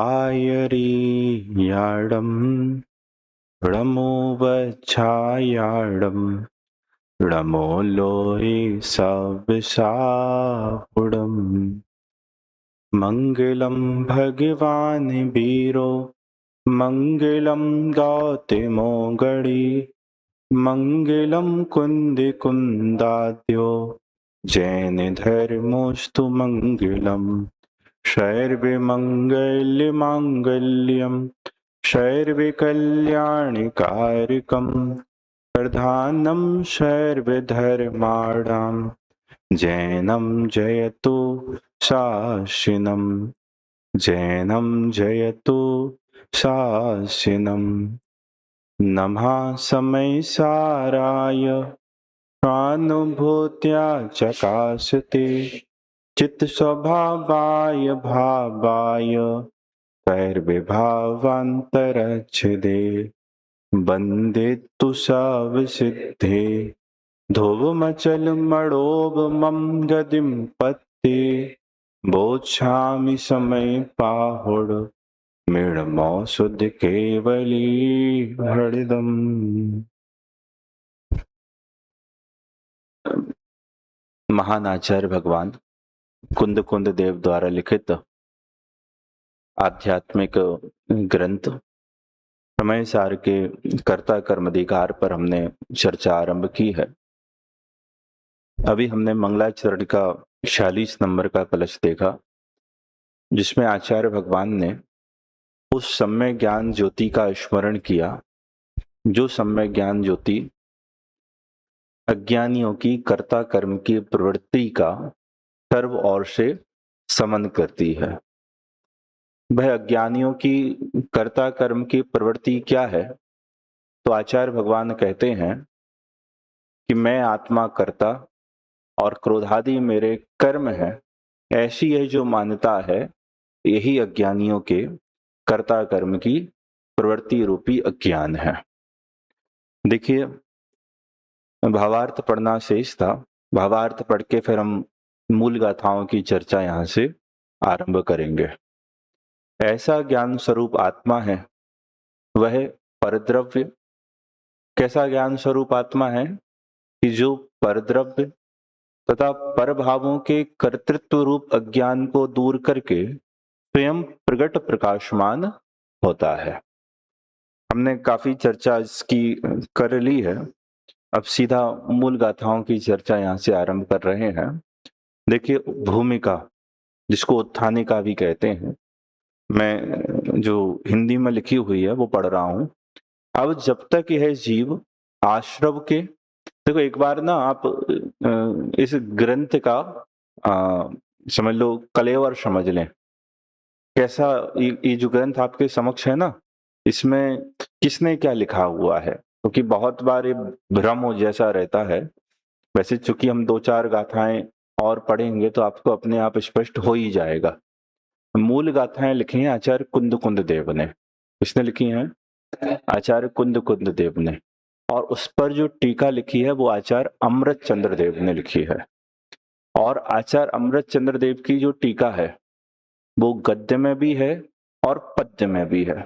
आयरीयाडं णमोवच्छायाडं णमोलोहि सविशापुडम् मङ्गलं भगवान् वीरो मङ्गलं गौतमो गणी मङ्गलं कुन्दिकुन्दाद्यो जैनधर्मोऽस्तु मङ्गलम् शैर्विमङ्गल्यमाङ्गल्यं शैर्विकल्याणकारिकं प्रधानं शैर्वधर्माणां जैनं जयतु शासिनं जैनं जयतु शासिनं नमः समयसाराय स्वानुभूत्या चकासते चित्स्वभावाय भावाय कैर्विभावान्तरच्छिदे वन्दे तु सवसिद्धे ध्रुवमचलमणोभमं गतिं पत्ते बोच्छामि समय पाहुड मृण्मो शुद्ध केवली हृदम्। महान आचार्य भगवान कुंद कुंद देव द्वारा लिखित आध्यात्मिक ग्रंथ समय सार के कर्ता कर्म अधिकार पर हमने चर्चा आरंभ की है। अभी हमने मंगलाचरण का 46 नंबर का कलश देखा, जिसमें आचार्य भगवान ने उस सम्यक ज्ञान ज्योति का स्मरण किया, जो सम्यक ज्ञान ज्योति अज्ञानियों की कर्ता कर्म की प्रवृत्ति का सर्व ओर से समन करती है। वह अज्ञानियों की कर्ता कर्म की प्रवृत्ति क्या है? तो आचार्य भगवान कहते हैं कि मैं आत्मा कर्ता और क्रोधादि मेरे कर्म है, ऐसी है जो मान्यता है, यही अज्ञानियों के कर्ता कर्म की प्रवृत्ति रूपी अज्ञान है। देखिए, भावार्थ पढ़ना शेष था। भावार्थ पढ़ के फिर हम मूल गाथाओं की चर्चा यहां से आरंभ करेंगे। ऐसा ज्ञान स्वरूप आत्मा है, वह परद्रव्य। कैसा ज्ञान स्वरूप आत्मा है कि जो परद्रव्य तथा परभावों के कर्तृत्व रूप अज्ञान को दूर करके स्वयं प्रगट प्रकाशमान होता है। हमने काफी चर्चा इसकी कर ली है, अब सीधा मूल गाथाओं की चर्चा यहाँ से आरंभ कर रहे हैं। देखिए, भूमिका, जिसको उत्थानिका भी कहते हैं, मैं जो हिंदी में लिखी हुई है वो पढ़ रहा हूं। अब जब तक यह जीव आश्रव के, देखो एक बार ना आप इस ग्रंथ का समझ लो कलेवर समझ लें। कैसा ये जो ग्रंथ आपके समक्ष है ना, इसमें किसने क्या लिखा हुआ है, क्योंकि बहुत बार ये भ्रम जैसा रहता है। वैसे चूंकि हम 2-4 गाथाएं और पढ़ेंगे तो आपको अपने आप स्पष्ट हो ही जाएगा। मूल गाथाएं लिखी हैं आचार्य कुंद कुंद देव ने। किसने लिखी हैं? आचार्य कुंद कुंद देव ने। और उस पर जो टीका लिखी है वो आचार्य अमृत चंद्र देव ने लिखी है। और आचार्य अमृत चंद्र देव की जो टीका है वो गद्य में भी है और पद्य में भी है।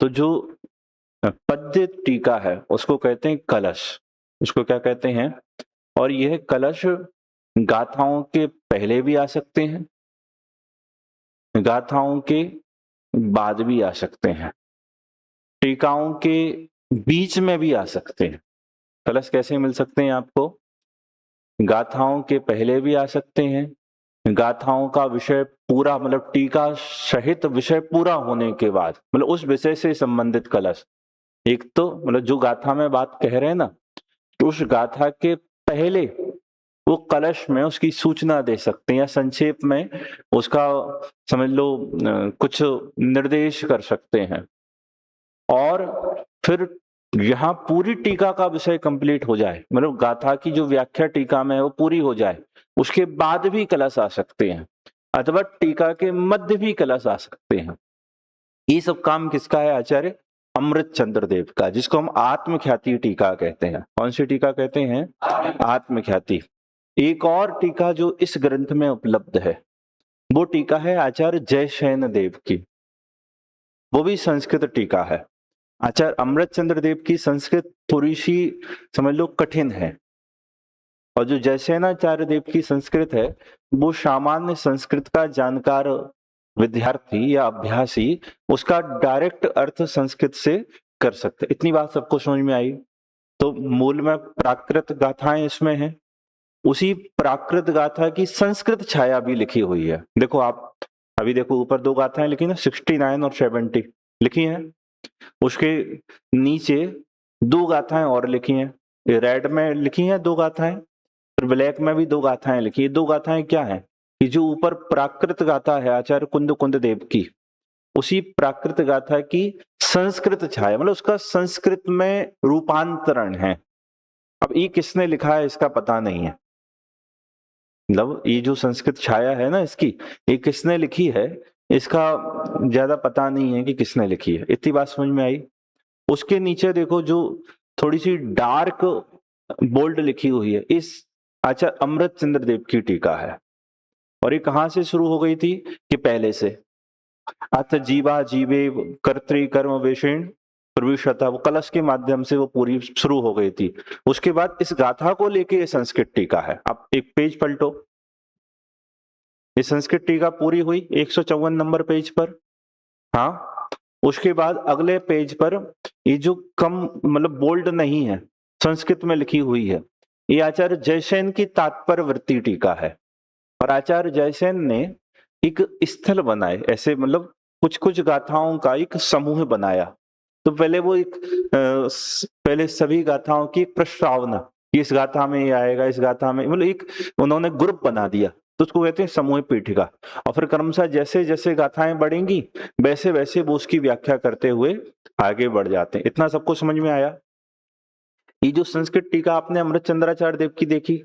तो जो पद्य टीका है उसको कहते हैं कलश। उसको क्या कहते हैं? और यह कलश गाथाओं के पहले भी आ सकते हैं, गाथाओं के बाद भी आ सकते हैं, टीकाओं के बीच में भी आ सकते हैं। कलश कैसे मिल सकते हैं आपको? गाथाओं के पहले भी आ सकते हैं, गाथाओं का विषय पूरा, मतलब टीका सहित विषय पूरा होने के बाद, मतलब उस विषय से संबंधित कलश। एक तो मतलब जो गाथा में बात कह रहे हैं ना, तो उस गाथा के पहले वो कलश में उसकी सूचना दे सकते हैं या संक्षेप में उसका समझ लो कुछ निर्देश कर सकते हैं। और फिर यहाँ पूरी टीका का विषय कंप्लीट हो जाए, मतलब गाथा की जो व्याख्या टीका में है वो पूरी हो जाए, उसके बाद भी कलश आ सकते हैं, अथवा टीका के मध्य भी कलश आ सकते हैं। ये सब काम किसका है? आचार्य अमृत चंद्र देव का, जिसको हम आत्मख्याति टीका कहते हैं। कौन सी टीका कहते हैं? आत्मख्याति। एक और टीका जो इस ग्रंथ में उपलब्ध है वो टीका है आचार्य जयसेन देव की। वो भी संस्कृत टीका है। आचार्य अमृतचंद्र देव की संस्कृत थोड़ी सी समझ लो कठिन है, और जो जयसेनाचार्य देव की संस्कृत है वो सामान्य संस्कृत का जानकार विद्यार्थी या अभ्यासी उसका डायरेक्ट अर्थ संस्कृत से कर सकते। इतनी बात सबको समझ में आई। तो मूल में प्राकृत गाथाएं इसमें हैं, उसी प्राकृत गाथा की संस्कृत छाया भी लिखी हुई है। देखो आप अभी देखो ऊपर दो गाथाएं लिखी ना, 69 और 70 लिखी हैं, उसके नीचे दो गाथाएं और लिखी हैं, रेड में लिखी हैं दो गाथाएं, फिर ब्लैक में भी दो गाथाएं लिखी है। दो गाथाएं क्या है कि जो ऊपर प्राकृत गाथा है आचार्य कुंद कुंद देव की, उसी प्राकृत गाथा की संस्कृत छाया, मतलब उसका संस्कृत में रूपांतरण है। अब ये किसने लिखा है इसका पता नहीं है, मतलब ये जो संस्कृत छाया है ना इसकी, ये किसने लिखी है इसका ज्यादा पता नहीं है कि किसने लिखी है। इतनी बात समझ में आई। उसके नीचे देखो जो थोड़ी सी डार्क बोल्ड लिखी हुई है, इस आचार्य अमृतचंद्र देव की टीका है। और ये कहां से शुरू हो गई थी कि पहले से अथ जीवा जीवे कर्तृ कर्म वेषेण प्रविशता, वो कलश के माध्यम से वो पूरी शुरू हो गई थी। उसके बाद इस गाथा को लेके ये संस्कृत टीका है। आप एक पेज पलटो, ये संस्कृत टीका पूरी हुई 154 नंबर पेज पर। हाँ, उसके बाद अगले पेज पर ये जो कम मतलब बोल्ड नहीं है संस्कृत में लिखी हुई है, ये आचार्य जयसेन की तात्पर्य वृत्ति टीका है। और आचार्य जयसेन ने एक स्थल बनाए, ऐसे मतलब कुछ कुछ गाथाओं का एक समूह बनाया। तो पहले वो एक पहले सभी गाथाओं की एक प्रस्तावना, इस गाथा में ये आएगा, इस गाथा में, मतलब एक उन्होंने ग्रुप बना दिया, तो उसको कहते हैं समूह पीठिका। और फिर क्रमशः जैसे जैसे गाथाएं बढ़ेंगी वैसे वैसे वो उसकी व्याख्या करते हुए आगे बढ़ जाते हैं। इतना सबको समझ में आया। ये जो संस्कृत टीका आपने अमृतचंद्राचार्य देव की देखी,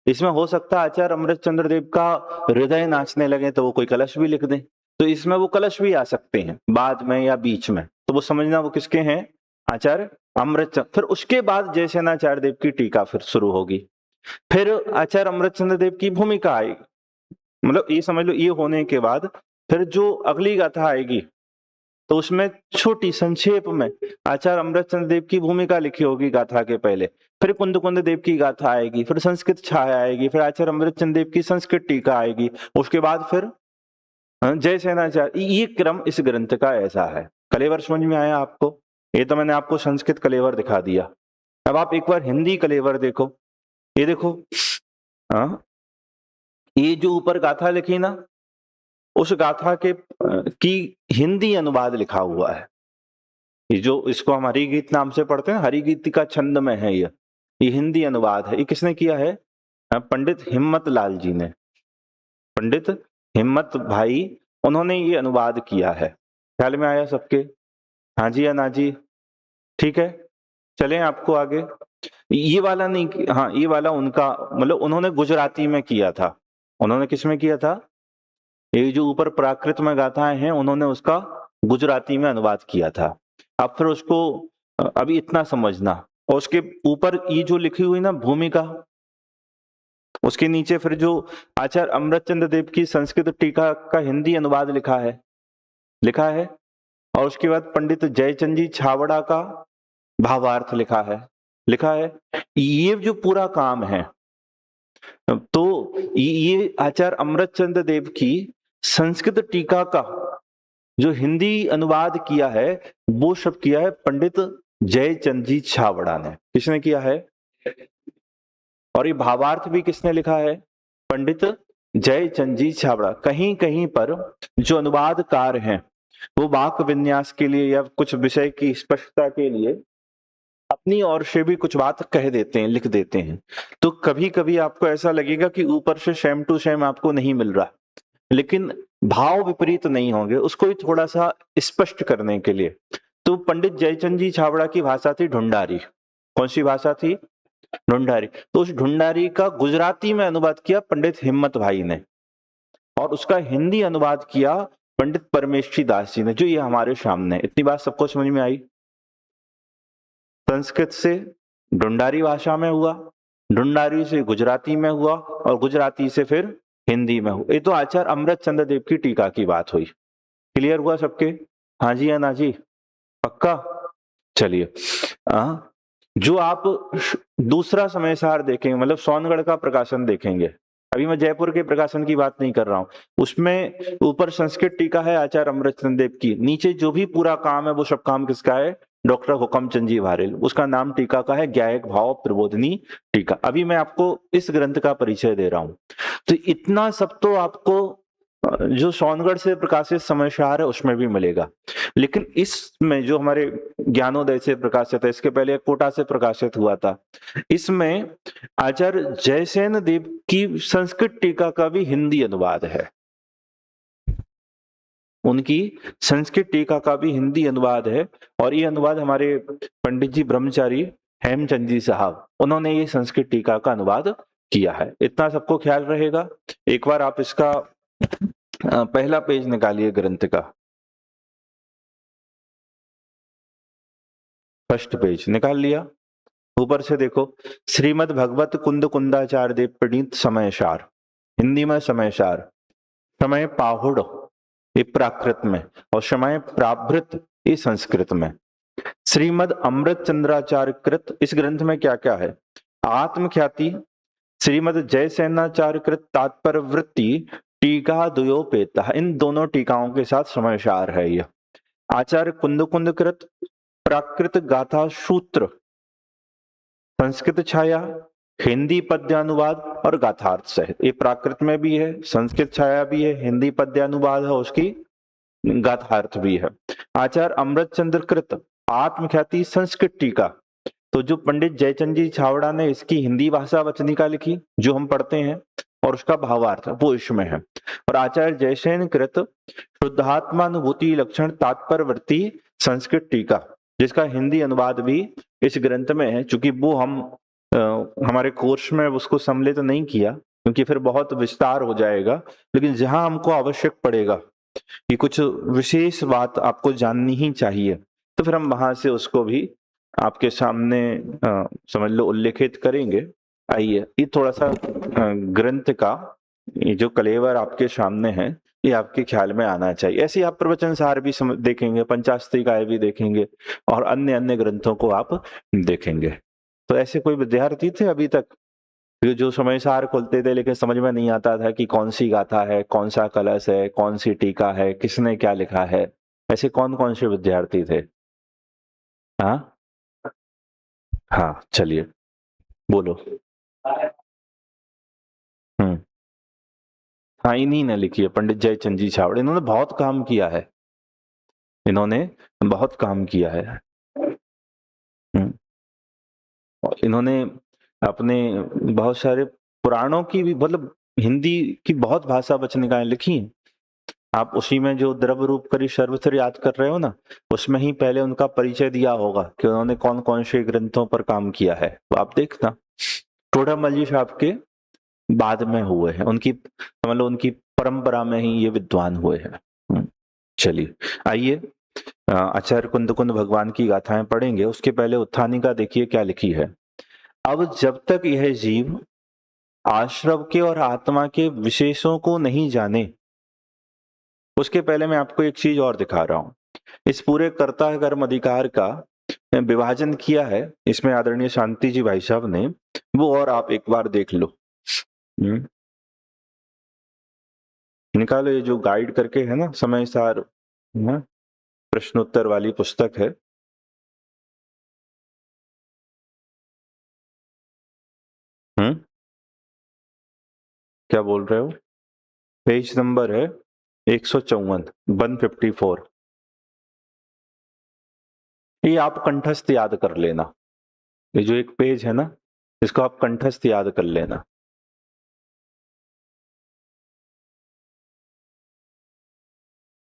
इसमें हो सकता है आचार्य अमृतचंद्र देव का हृदय नाचने लगे तो वो कोई कलश भी लिख दें, तो इसमें वो कलश भी आ सकते हैं बाद में या बीच में, तो वो समझना वो किसके हैं, आचार्य अमृतचंद्र। फिर उसके बाद जयसेनाचार्य देव की टीका फिर शुरू होगी। फिर आचार्य अमृतचंद्र देव की भूमिका आएगी, मतलब ये समझ लो ये होने के बाद फिर जो अगली गाथा आएगी तो उसमें छोटी संक्षेप में आचार्य अमृतचंद्र देव की भूमिका लिखी होगी गाथा के पहले। फिर कुंद कुंद देव की गाथा आएगी, फिर संस्कृत छाया आएगी, फिर आचार्य अमृतचंद्र देव की संस्कृत टीका आएगी, उसके बाद फिर जयसेनाचार्य। ये क्रम इस ग्रंथ का ऐसा है। कलेवर समझ में आया आपको? ये तो मैंने आपको संस्कृत कलेवर दिखा दिया। अब आप एक बार हिंदी कलेवर देखो, ये देखो ये जो ऊपर गाथा लिखी ना, उस गाथा के की हिंदी अनुवाद लिखा हुआ है। ये जो इसको हम हरिगीत नाम से पढ़ते हैं, हरिगीत का छंद में है ये हिंदी अनुवाद है। ये किसने किया है? पंडित हिम्मत लाल जी ने, पंडित हिम्मत भाई, उन्होंने ये अनुवाद किया है। ख्याल में आया सबके? हाँ जी या ना जी? ठीक है, चलें आपको आगे। ये वाला नहीं, हाँ ये वाला उनका मतलब उन्होंने गुजराती में किया था। उन्होंने किस में किया था? ये जो ऊपर प्राकृत में गाथाएं हैं उन्होंने उसका गुजराती में अनुवाद किया था। अब फिर उसको अभी इतना समझना, और उसके ऊपर ये जो लिखी हुई ना भूमिका, उसके नीचे फिर जो आचार्य अमृतचंद्र देव की संस्कृत टीका का हिंदी अनुवाद लिखा है, और उसके बाद पंडित जयचंद जी छावड़ा का भावार्थ लिखा है। ये जो पूरा काम है, तो ये आचार्य अमृतचंद्र देव की संस्कृत टीका का जो हिंदी अनुवाद किया है वो सब किया है पंडित जयचंद जी छावड़ा ने। किसने किया है? और ये भावार्थ भी किसने लिखा है? पंडित जयचंद जी छावड़ा। कहीं कहीं पर जो अनुवादकार हैं वो वाक्य विन्यास के लिए या कुछ विषय की स्पष्टता के लिए अपनी ओर से भी कुछ बात कह देते हैं, लिख देते हैं। तो कभी कभी आपको ऐसा लगेगा कि ऊपर से सेम टू सेम आपको नहीं मिल रहा, लेकिन भाव विपरीत नहीं होंगे, उसको भी थोड़ा सा स्पष्ट करने के लिए। तो पंडित जयचंद जी छावड़ा की भाषा थी ढूंढारी। कौन सी भाषा थी? ढूंढारी। तो उस ढूंढारी का गुजराती में अनुवाद किया पंडित हिम्मत भाई ने, और उसका हिंदी अनुवाद किया पंडित परमेश्वरी दास जी ने, जो ये हमारे सामने। इतनी बात सबको समझ में आई? संस्कृत से ढूंढारी भाषा में हुआ, ढूंढारी से गुजराती में हुआ, और गुजराती से फिर हिंदी में हुआ। ये तो आचार्य अमृतचंद्र देव की टीका की बात हुई। क्लियर हुआ सबके? हाँ जी या ना जी? पक्का? चलिए। जो आप दूसरा समय सार देखेंगे, मतलब सोनगढ़ का प्रकाशन देखेंगे, अभी मैं जयपुर के प्रकाशन की बात नहीं कर रहा हूं, उसमें ऊपर संस्कृत टीका है आचार्य अमृतचंद देव की, नीचे जो भी पूरा काम है वो सब काम किसका है? डॉक्टर हुकमचंद जी वारिल। उसका नाम टीका का है ज्ञायक भाव प्रबोधिनी टीका। अभी मैं आपको इस ग्रंथ का परिचय दे रहा हूं। तो इतना सब तो आपको जो सोनगढ़ से प्रकाशित समाचार है उसमें भी मिलेगा, लेकिन इसमें जो हमारे ज्ञानोदय से प्रकाशित है, इसके पहले कोटा से प्रकाशित हुआ था, इसमें आचार्य जयसेन देव की संस्कृत टीका का भी हिंदी अनुवाद है। उनकी संस्कृत टीका का भी हिंदी अनुवाद है, और ये अनुवाद हमारे पंडित जी ब्रह्मचारी हेमचंद जी साहब, उन्होंने ये संस्कृत टीका का अनुवाद किया है। इतना सबको ख्याल रहेगा। एक बार आप इसका पहला पेज निकालिए ग्रंथ का, फर्स्ट पेज निकाल लिया। ऊपर से देखो, श्रीमद भगवत कुंद कुंदाचार्य देव प्रणीत समयसार, हिंदी में समयसार, समय पाहुड़ ये प्राकृत में, और समय प्राभृत ये संस्कृत में। श्रीमद अमृत चंद्राचार्य कृत, इस ग्रंथ में क्या क्या है? आत्मख्याति, श्रीमद जयसेनाचार्य कृत तात्पर्य वृत्ति, टीका द्वयोपेता, इन दोनों टीकाओं के साथ समयसार है यह। आचार्य कुंद कुंद कृत प्राकृत गाथा सूत्र, संस्कृत छाया, हिंदी पद्यानुवाद और गाथार्थ सहित, ये प्राकृत में भी है, संस्कृत छाया भी है, हिंदी पद्यानुवाद है, उसकी गाथार्थ भी है। आचार्य अमृत चंद्र कृत आत्मख्याति संस्कृत टीका, तो जो पंडित जयचंद जी छावड़ा ने इसकी हिंदी भाषा वचनिका लिखी जो हम पढ़ते हैं, और उसका भावार्थ वो इसमें है। और आचार्य जयसेन कृत शुद्धात्मानुभूति लक्षण तात्पर्यवर्ती संस्कृत टीका, जिसका हिंदी अनुवाद भी इस ग्रंथ में है। चूंकि वो हम हमारे कोर्स में उसको सम्मिलित नहीं किया, क्योंकि फिर बहुत विस्तार हो जाएगा, लेकिन जहां हमको आवश्यक पड़ेगा कि कुछ विशेष बात आपको जाननी ही चाहिए, तो फिर हम वहां से उसको भी आपके सामने समझ लो उल्लेखित करेंगे। आइए, ये थोड़ा सा ग्रंथ का ये जो कलेवर आपके सामने है, ये आपके ख्याल में आना चाहिए। ऐसे आप प्रवचन सार भी देखेंगे, पंचास्त्रिकाएं भी देखेंगे, और अन्य अन्य ग्रंथों को आप देखेंगे। तो ऐसे कोई विद्यार्थी थे अभी तक जो समय सार खोलते थे लेकिन समझ में नहीं आता था कि कौन सी गाथा है, कौन सा कलश है, कौन सी टीका है, किसने क्या लिखा है? ऐसे कौन कौन से विद्यार्थी थे? हाँ हाँ, चलिए बोलो। हम्म। हाँ, इन्हीं ने लिखी है, पंडित जयचंद जी छावड़े। इन्होंने बहुत काम किया है, इन्होंने बहुत काम किया है। इन्होंने अपने बहुत सारे पुराणों की भी, मतलब हिंदी की बहुत भाषा वचनिकाएं लिखी हैं। आप उसी में जो द्रव्य रूप करी सर्वत्र याद कर रहे हो ना, उसमें ही पहले उनका परिचय दिया होगा कि उन्होंने कौन कौन से ग्रंथों पर काम किया है, तो आप देखना। टोडामल जी साहब के बाद में हुए हैं, उनकी मतलब उनकी परंपरा में ही ये विद्वान हुए हैं। चलिए आइए, आचार्य कुंद कुंद भगवान की गाथाएं पढ़ेंगे। उसके पहले उत्थानिका देखिए क्या लिखी है। अब जब तक यह जीव आश्रव के और आत्मा के विशेषों को नहीं जाने, उसके पहले मैं आपको एक चीज और दिखा रहा हूं। इस पूरे कर्ता कर्म अधिकार का विभाजन किया है इसमें आदरणीय शांति जी भाई साहब ने, वो और आप एक बार देख लो। निकालो, ये जो गाइड करके है ना समय सार प्रश्नोत्तर वाली पुस्तक है। क्या बोल रहे हो? पेज नंबर है 154, 154। ये आप कंठस्थ याद कर लेना, ये जो एक पेज है ना, इसको आप कंठस्थ याद कर लेना।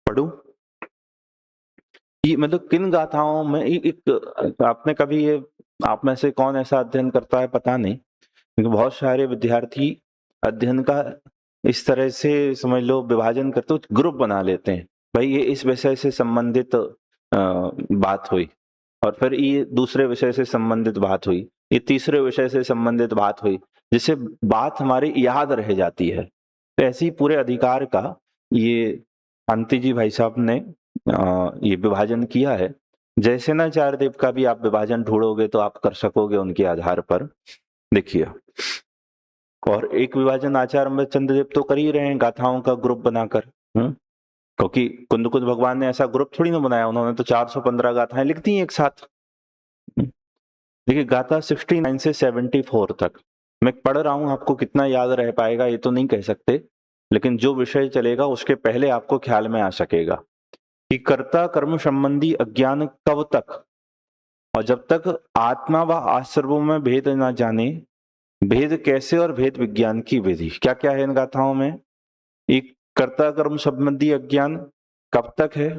पढ़ू? ये मतलब किन गाथाओं में एक आपने कभी ये, आप में से कौन ऐसा अध्ययन करता है पता नहीं, क्योंकि बहुत सारे विद्यार्थी अध्ययन का इस तरह से समझ लो विभाजन करते हो, ग्रुप बना लेते हैं। भाई ये इस विषय से संबंधित बात हुई, और फिर ये दूसरे विषय से संबंधित बात हुई, ये तीसरे विषय से संबंधित बात हुई, जिससे बात हमारी याद रह जाती है। तो ऐसे ही पूरे अधिकार का ये शांति जी भाई साहब ने ये विभाजन किया है। जयसेनाचार्य देव का भी आप विभाजन ढूंढोगे तो आप कर सकोगे उनके आधार पर। देखिए, और एक विभाजन आचार्य चंद्रदेव तो कर ही रहे हैं गाथाओं का ग्रुप बनाकर। क्योंकि कुंदकुद भगवान ने ऐसा ग्रुप थोड़ी ना बनाया, उन्होंने तो 415 गाथाएं लिख दी एक साथ। देखिए, गाथा 69 से 74 तक मैं पढ़ रहा हूं, आपको कितना याद रह पाएगा ये तो नहीं कह सकते, लेकिन जो विषय चलेगा उसके पहले आपको ख्याल में आ सकेगा कि कर्ता कर्म संबंधी अज्ञान कब तक, और जब तक आत्मा व आश्रवों में भेद न जाने, भेद कैसे और भेद विज्ञान की विधि। क्या क्या है इन गाथाओं में? एक कर्ता कर्म संबंधी अज्ञान कब तक है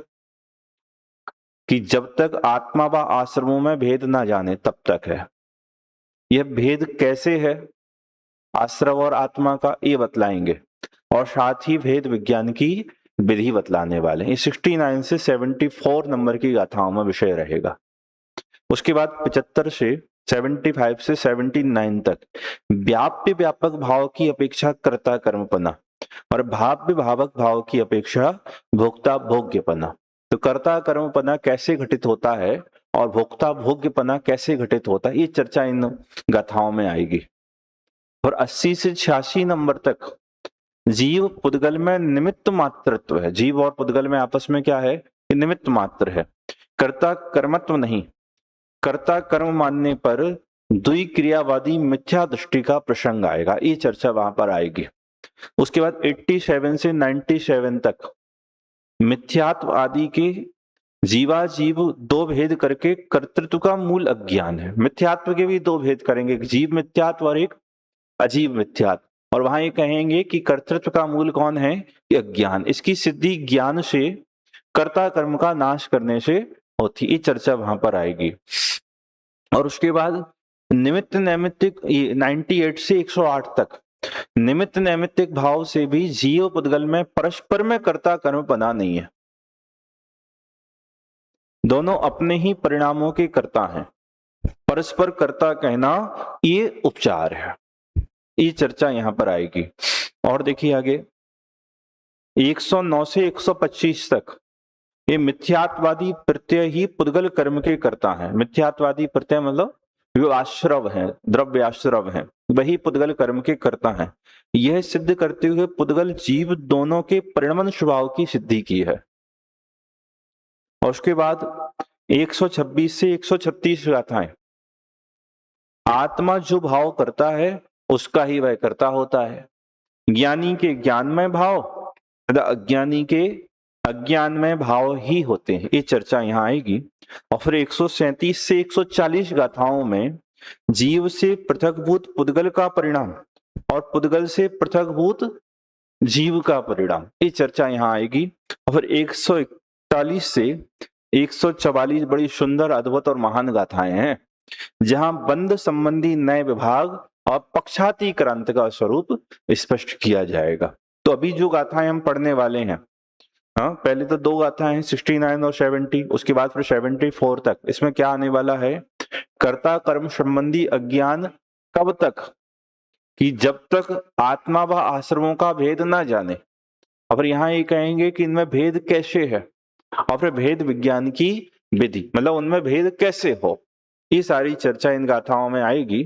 कि जब तक आत्मा व आश्रमों में भेद ना जाने तब तक है। यह भेद कैसे है आश्रव और आत्मा का, ये बतलाएंगे, और साथ ही भेद विज्ञान की विधि बतलाने वाले। ये 69 से 74 नंबर की गाथाओं में विषय रहेगा। उसके बाद 75 से 75 से 79 तक व्याप्य व्यापक भाव की अपेक्षा कर्ता कर्मपना और भाव्य भावक भाव की अपेक्षा भोक्ता भोग्यपना। तो कर्ता कर्मपना कैसे घटित होता है और भोक्ता भोग्यपना कैसे घटित होता है, ये चर्चा इन गाथाओं में आएगी। और 80 से 86 नंबर तक जीव पुद्गल में निमित्त मात्रत्व है। जीव और पुद्गल में आपस में क्या है कि निमित्त मात्र है, कर्ता कर्मत्व नहीं। कर्ता कर्म मानने पर द्विक्रियावादी मिथ्या दृष्टि का प्रसंग आएगा, ये चर्चा वहां पर आएगी। उसके बाद 87 से 97 तक मिथ्यात्व आदि के जीवा जीव दो भेद करके कर्तृत्व का मूल अज्ञान है। मिथ्यात्व के भी दो भेद करेंगे, एक जीव मिथ्यात्व और एक अजीव मिथ्यात्व। और वहां ये कहेंगे कि कर्तृत्व का मूल कौन है, कि अज्ञान। इसकी सिद्धि ज्ञान से, कर्ता कर्म का नाश करने से होती, ये चर्चा वहां पर आएगी। और उसके बाद निमित्त नैमित्तिक 98 से 108 तक निमित्त नैमित्तिक भाव से भी जीव पुद्गल में परस्पर में कर्ता कर्म बना नहीं है, दोनों अपने ही परिणामों के कर्ता हैं। परस्पर कर्ता कहना ये उपचार है, ये चर्चा यहां पर आएगी। और देखिए आगे 109 से 125 तक ये मिथ्यात्वादी प्रत्यय ही पुद्गल कर्म के कर्ता है। मिथ्यात्वादी प्रत्यय मतलब जो आश्रव है, द्रव्य आश्रव है, वही पुद्गल कर्म के कर्ता है। यह सिद्ध करते हुए पुद्गल जीव दोनों के परिणमन स्वभाव की सिद्धि की है। और उसके बाद 126 से 136 गाथाएं, आत्मा जो भाव करता है उसका ही वह कर्ता होता है। ज्ञानी के ज्ञानमय भाव तथा अज्ञानी के अज्ञानमय भाव ही होते हैं, ये चर्चा यहां आएगी। और फिर 137 से 140 गाथाओं में जीव से पृथकभूत पुद्गल का परिणाम और पुद्गल से पृथकभूत जीव का परिणाम, ये चर्चा यहां आएगी। और फिर 141 से 144 बड़ी सुंदर, अद्भुत और महान गाथाएं हैं, जहां बंध संबंधी नए विभाग और पक्षातिक्रांत का स्वरूप स्पष्ट किया जाएगा। तो अभी जो गाथाएं हम पढ़ने वाले हैं, हाँ, पहले तो दो गाथाएं हैं 69 और 70, उसके बाद फिर 74 तक। इसमें क्या आने वाला है, कर्ता कर्म संबंधी अज्ञान कब तक, कि जब तक आत्मा व आश्रमों का भेद ना जाने। और फिर यहाँ ये कहेंगे कि इनमें भेद कैसे है, और फिर भेद विज्ञान की विधि, मतलब उनमें भेद कैसे हो, ये सारी चर्चा इन गाथाओं में आएगी।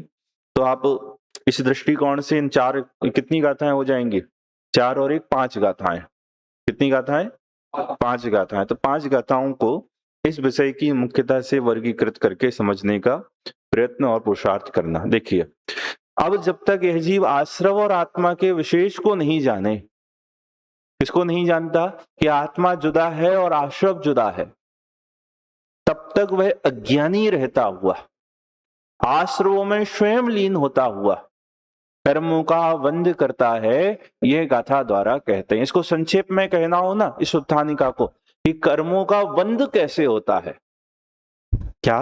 तो आप इस दृष्टिकोण से इन चार, कितनी गाथाएं हो जाएंगी, 4 और 1 5 गाथाएं। कितनी गाथाएं, 5 गाथाएं। तो 5 गाथाओं को इस विषय की मुख्यता से वर्गीकृत करके समझने का प्रयत्न और पुरुषार्थ करना। देखिए, अब जब तक यह जीव आश्रव और आत्मा के विशेष को नहीं जाने, किसको नहीं जानता कि आत्मा जुदा है और आश्रव जुदा है, तब तक वह अज्ञानी रहता हुआ, आश्रवों में स्वयं लीन होता हुआ कर्मों का वंद करता है, यह गाथा द्वारा कहते हैं। इसको संक्षेप में कहना हो ना इस उत्थानिका को, कि कर्मों का वंद कैसे होता है। क्या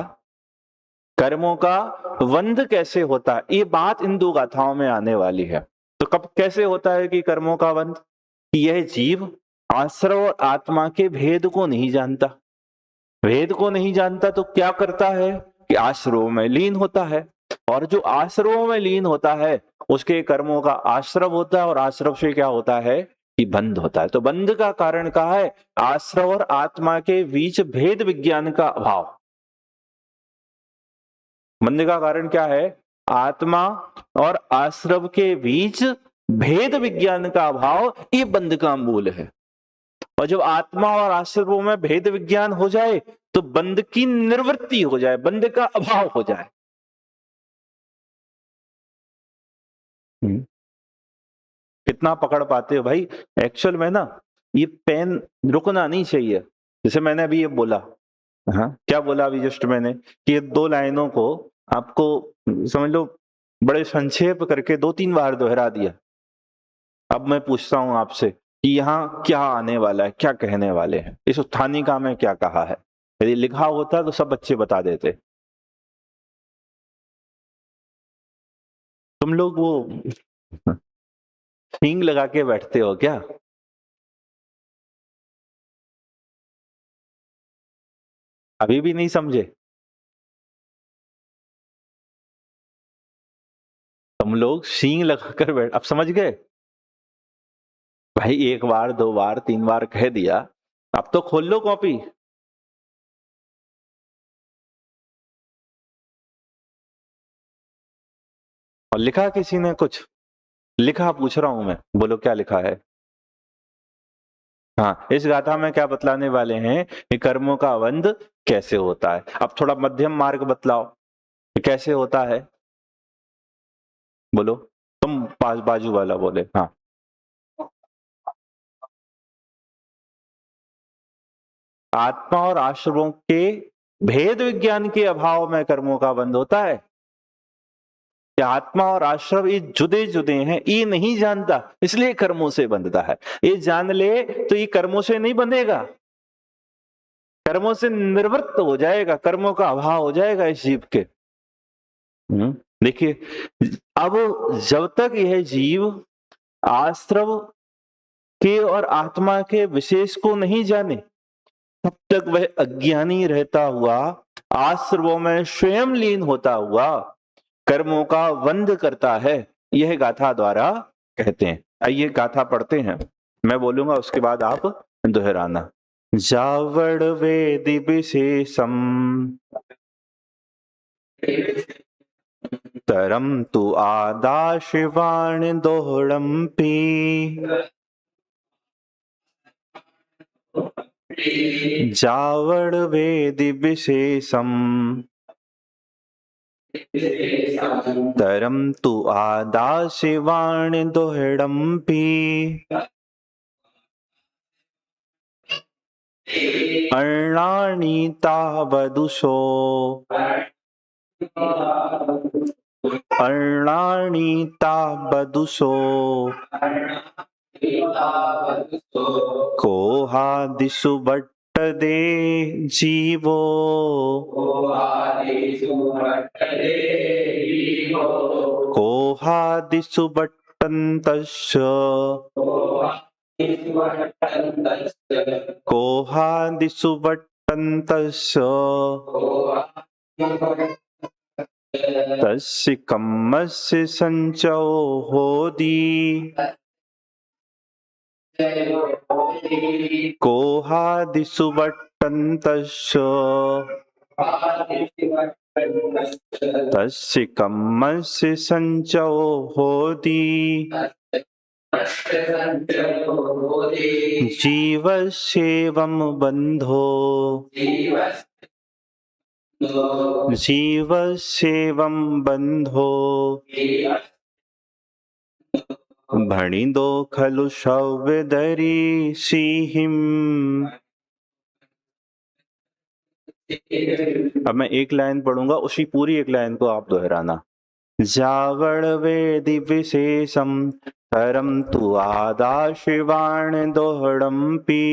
कर्मों का वंद कैसे होता है, ये बात इन दो गाथाओं में आने वाली है। तो कब कैसे होता है कि कर्मों का वंद, कि यह जीव आश्रव और आत्मा के भेद को नहीं जानता। भेद को नहीं जानता तो क्या करता है कि आश्रव में लीन होता है, और जो आश्रव में लीन होता है उसके कर्मों का आश्रव होता है, और आश्रव से क्या होता है कि बंध होता है। तो बंध का कारण क्या है? आश्रव और आत्मा के बीच भेद विज्ञान का अभाव। बंध का कारण क्या है? आत्मा और आश्रव के बीच भेद विज्ञान का अभाव, ये बंध का मूल है। और जब आत्मा और आश्रवों में भेद विज्ञान हो जाए तो बंध की निवृत्ति हो जाए, बंध का अभाव हो जाए। कितना पकड़ पाते हो भाई? एक्चुअल में ना ये पेन रुकना नहीं चाहिए। जैसे मैंने अभी ये बोला, हाँ क्या बोला अभी जस्ट मैंने, कि ये 2 लाइनों को आपको समझ लो बड़े संक्षेप करके 2-3 बार दोहरा दिया। अब मैं पूछता हूं आपसे कि यहाँ क्या आने वाला है, क्या कहने वाले हैं, इस उत्थानिका में क्या कहा है? यदि लिखा होता तो सब बच्चे बता देते। तुम लोग वो सींग लगा के बैठते हो क्या? अभी भी नहीं समझे? तुम लोग सींग लगाकर बैठ, अब समझ गए? भाई 1 बार 2 बार 3 बार कह दिया, अब तो खोल लो कॉपी। और लिखा किसी ने कुछ? लिखा पूछ रहा हूं मैं, बोलो क्या लिखा है? हाँ, इस गाथा में क्या बतलाने वाले हैं कि कर्मों का बंध कैसे होता है। अब थोड़ा मध्यम मार्ग बतलाओ कि कैसे होता है, बोलो। तुम पास बाजू वाला बोले। हाँ, आत्मा और आश्रमों के भेद विज्ञान के अभाव में कर्मों का बंध होता है। कि आत्मा और आश्रम ये जुदे जुदे हैं, ये नहीं जानता इसलिए कर्मों से बंधता है। ये जान ले तो ये कर्मों से नहीं बंधेगा, कर्मों से निवृत्त हो जाएगा, कर्मों का अभाव हो जाएगा इस जीव के। देखिए, अब जब तक यह जीव आश्रव के और आत्मा के विशेष को नहीं जाने, तब तक वह अज्ञानी रहता हुआ, आश्रवों में स्वयं लीन होता हुआ कर्मों का बंध करता है। यह गाथा द्वारा कहते हैं। आइए गाथा पढ़ते हैं, मैं बोलूंगा उसके बाद आप दोहराना। जावड़ वेदि विशेषम तरम तु आदाशिवाण दोहड़म्पि जावड़ वेदि विशेषम तरम तु आदाशिवाण दोहड़म्पि अर्णानि तावदुषो अर्णानि तावदुषो कोहादिषु बट्टदे जीवो कोहादिषु बट्टन्तस्य कोहादिषु बट्टन्तस्य तस्य कम्मस्य संचयो होदि कोहादिषु बट्टन्तस्य तस्य कम्मस्य संचयो होदि जीवस्येवं बन्धो जीवस्येवं बन्धो भणिदो खलु संविदरीषिहिम्। अब मैं एक लाइन पढ़ूंगा, उसी पूरी एक लाइन को आप दोहराना। जावड़ वेदि विशेषम तरम तु आदाशिवाण दोहड़म्पि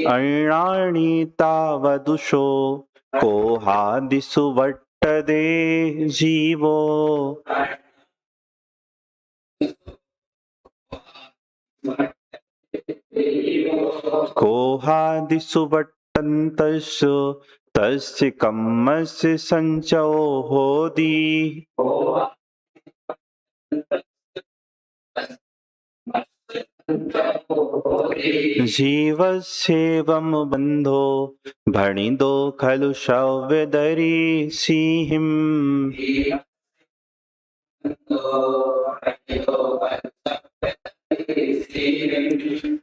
अर्णानि तावदुषो कोहादिषु बट्टदे जीवो कोहादिषु बट्टन्तस्य तस्य कम्मस्य संचयो होति। जीवस्येवं बन्धो भणिदो खलु शव्यदरीसिंहिम्।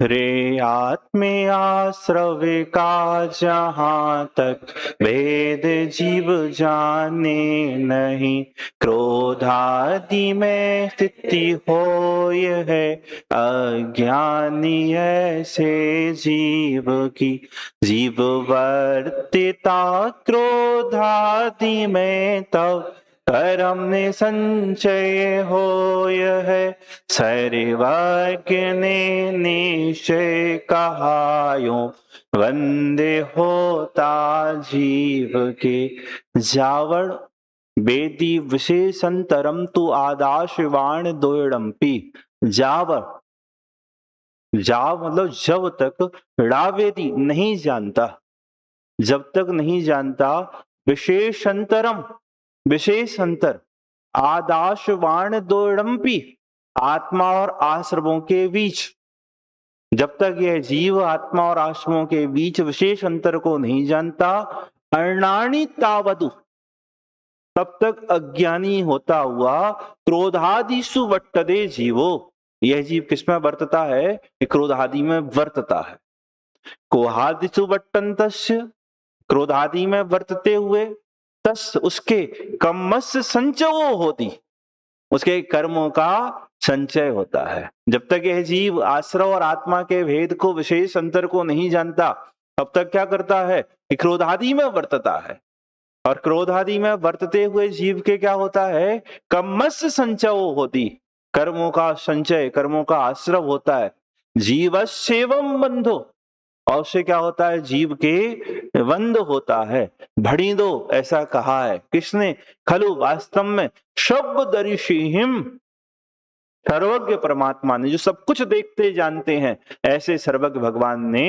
रे आत्मे आश्रवे का जहाँ तक भेद जीव जाने नहीं। क्रोधादि में स्थिति होय है अज्ञानी ऐसे जीव की। जीव वर्तिता क्रोधादि में तब कर्म ने संचय होय है। सर्वज्ञ ने निश्चय कहायो वंदे होता जीव के। जावड़ वेदी विशेषंतरम तु आदाशवाण दोयडम्पी। जावड़, जाव मतलब जब तक, ड़ावेदी नहीं जानता, जब तक नहीं जानता, विशेषंतरम विशेष अंतर, आदाशवाण दोडम्पी आत्मा और आश्रमों के बीच, जब तक यह जीव आत्मा और आश्रमों के बीच विशेष अंतर को नहीं जानता, अर्णाणी तावदु, तब तक अज्ञानी होता हुआ क्रोधादिषु वर्तते जीवो। यह जीव किसमें वर्तता है? क्रोधादि में वर्तता है। कोहादिषु वर्तन्तस्य, क्रोधादि में वर्तते हुए, तस् उसके कम्मस्य संचयो होती, उसके कर्मों का संचय होता है। जब तक यह जीव आश्रव और आत्मा के भेद को, विशेष अंतर को नहीं जानता, तब तक क्या करता है कि क्रोधादि में वर्तता है। और क्रोधादि में वर्तते हुए जीव के क्या होता है? कम्मस्य संचयो होती, कर्मों का संचय, कर्मों का आश्रव होता है। जीवस्येवं बंधो, और उससे क्या होता है? जीव के बंध होता है। भड़ी दो, ऐसा कहा है किसने? खलु, वास्तव में, शब्ददर्शिहिम, सर्वज्ञ परमात्मा ने, जो सब कुछ देखते जानते हैं, ऐसे सर्वज्ञ भगवान ने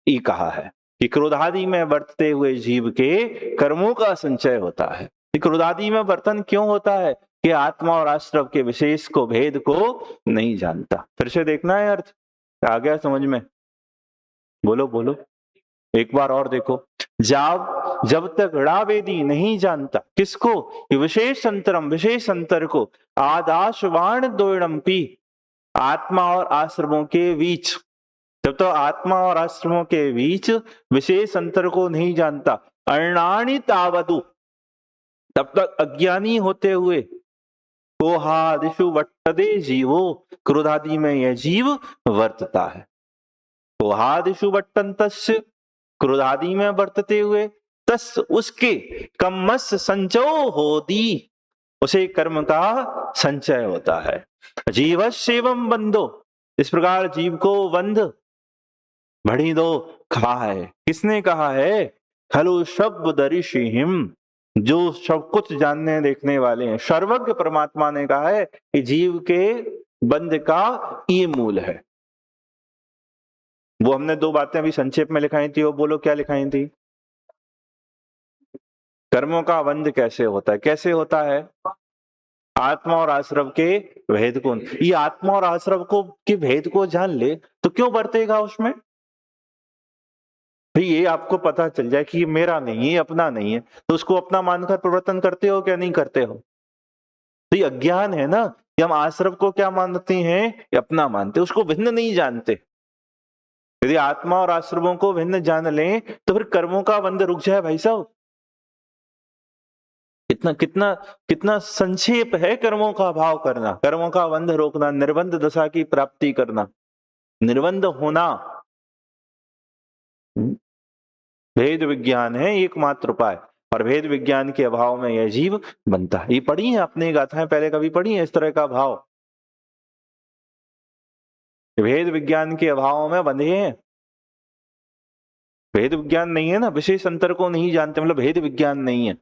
ही कहा है कि क्रोधादि में वर्तते हुए जीव के कर्मों का संचय होता है। क्रोधादि में वर्तन क्यों होता है? कि आत्मा और आश्रव के विशेष को, भेद को नहीं जानता। फिर से देखना है अर्थ, आ गया समझ में? बोलो बोलो, एक बार और देखो। जब तक ड़ावेदी नहीं जानता, किसको? विशेष अंतरम, विशेष अंतर को, आदाशवाण दोयडम्पी, आत्मा और आश्रमों के बीच, जब तो आत्मा और आश्रमों के बीच विशेष अंतर को नहीं जानता, अर्णाणी तावदु, तब तक अज्ञानी होते हुए, कोहादिषु वर्तते जीवो, क्रोधादि में यह जीव वर्तता है। कोहादिषु वर्तन्तस्य, क्रोधादि में वर्तते हुए, तस उसके, कम्मस संचयो होती, उसे कर्म का संचय होता है। जीवस्येवं बंधो, इस प्रकार जीव को बंध भड़ी दो कहा है। किसने कहा है? खलु शब्ददर्शिहिम, जो सब कुछ जानने देखने वाले हैं, सर्वज्ञ परमात्मा ने कहा है कि जीव के बंध का ये मूल है। वो हमने दो बातें अभी संक्षेप में लिखाई थी, वो बोलो क्या लिखाई थी? कर्मों का बंध कैसे होता है? कैसे होता है? आत्मा और आश्रव के भेद को, ये आत्मा और आश्रव को के भेद को जान ले तो क्यों बरतेगा उसमें? भाई ये आपको पता चल जाए कि ये मेरा नहीं है, ये अपना नहीं है, तो उसको अपना मानकर प्रवर्तन करते हो क्या नहीं करते हो? तो ये अज्ञान है ना कि हम आश्रव को क्या मानते हैं? ये अपना मानते, उसको भिन्न नहीं जानते। यदि आत्मा और आश्रमों को भिन्न जान लें तो फिर कर्मों का बंध रुक जाए भाई साहब। कितना कितना कितना संक्षेप है कर्मों का भाव करना, कर्मों का बंध रोकना, निर्बंध दशा की प्राप्ति करना, निर्बंध होना। भेद विज्ञान है एकमात्र उपाय, और भेद विज्ञान के अभाव में यह जीव बनता है। ये पढ़ी है आपने गाथाएं पहले कभी पढ़ी है इस तरह का भाव? भेद विज्ञान के अभाव में बंधे हैं। भेद विज्ञान नहीं है ना, विशेष अंतर को नहीं जानते, मतलब भेद विज्ञान नहीं है।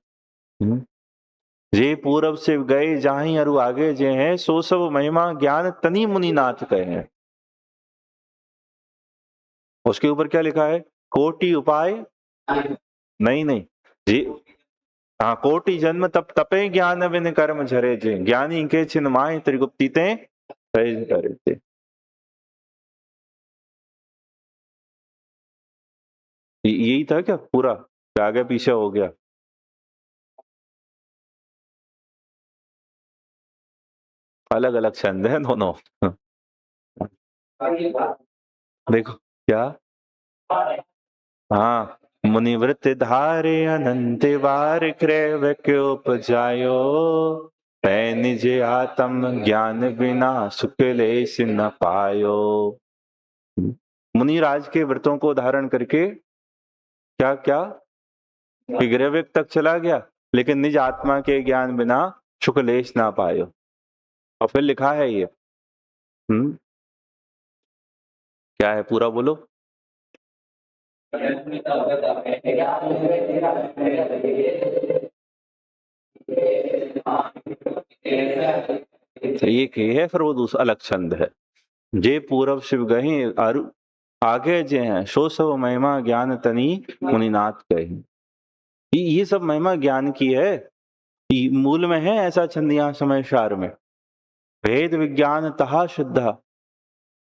जे पूरब से गए जहां अरु आगे जे हैं, सो सब महिमा ज्ञान तनी मुनिनाथ कहे हैं। उसके ऊपर क्या लिखा है? कोटि उपाय नहीं नहीं, जी हाँ, कोटि जन्म तप तपे ज्ञान बिन कर्म झरे जे, ज्ञानी के छिन माय त्रिगुप्ति ते सहज करे ते। यही था क्या पूरा, आगे पीछे हो गया? अलग अलग छंद है दोनों। देखो क्या, हाँ, मुनिवृत्त धारे अनंत बार क्रय क्यों उपजायो, पै निज आत्म ज्ञान बिना सुख लेस न पायो। मुनिराज के व्रतों को धारण करके क्या क्या विग्रह तक चला गया, लेकिन निज आत्मा के ज्ञान बिना सुख लेस ना पायो। और फिर लिखा है ये, क्या है पूरा बोलो। एक ही है, फिर वो दूसरा अलग छंद है। जे पूरब शिव गही अरु आगे जे हैं, सो सब महिमा ज्ञान तनी मुनिनाथ कही। ये सब महिमा ज्ञान की है, मूल में है ऐसा छंद यहाँ समय सार में। भेद विज्ञान तहा शुद्धा,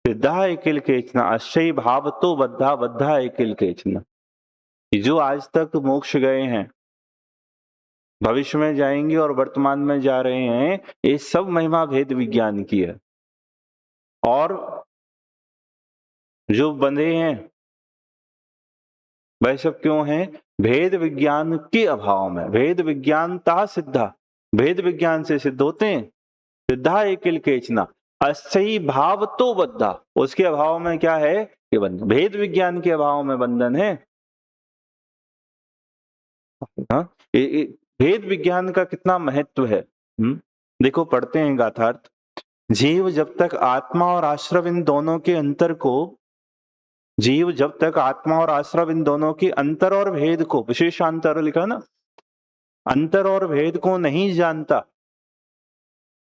सिद्धा एकिल केचना, अश्चय भाव तो बद्धा बद्धा एकिल केचना। जो आज तक मोक्ष गए हैं, भविष्य में जाएंगे और वर्तमान में जा रहे हैं, ये सब महिमा भेद विज्ञान की है। और जो बंधे हैं वह सब क्यों हैं? भेद विज्ञान के अभाव में। भेद विज्ञान ता सिद्धा, भेद विज्ञान से सिद्ध होते हैं। सिद्धा एकिल केचना, अस्थयी भाव तो बद्धा, उसके अभाव में क्या है कि बंधन, भेद विज्ञान के अभाव में बंधन है। हाँ, भेद विज्ञान का कितना महत्व है। देखो पढ़ते हैं गाथार्थ। जीव जब तक आत्मा और आश्रव इन दोनों के अंतर को, जीव जब तक आत्मा और आश्रव इन दोनों के अंतर और भेद को, विशेषांतर लिखा ना, अंतर और भेद को नहीं जानता,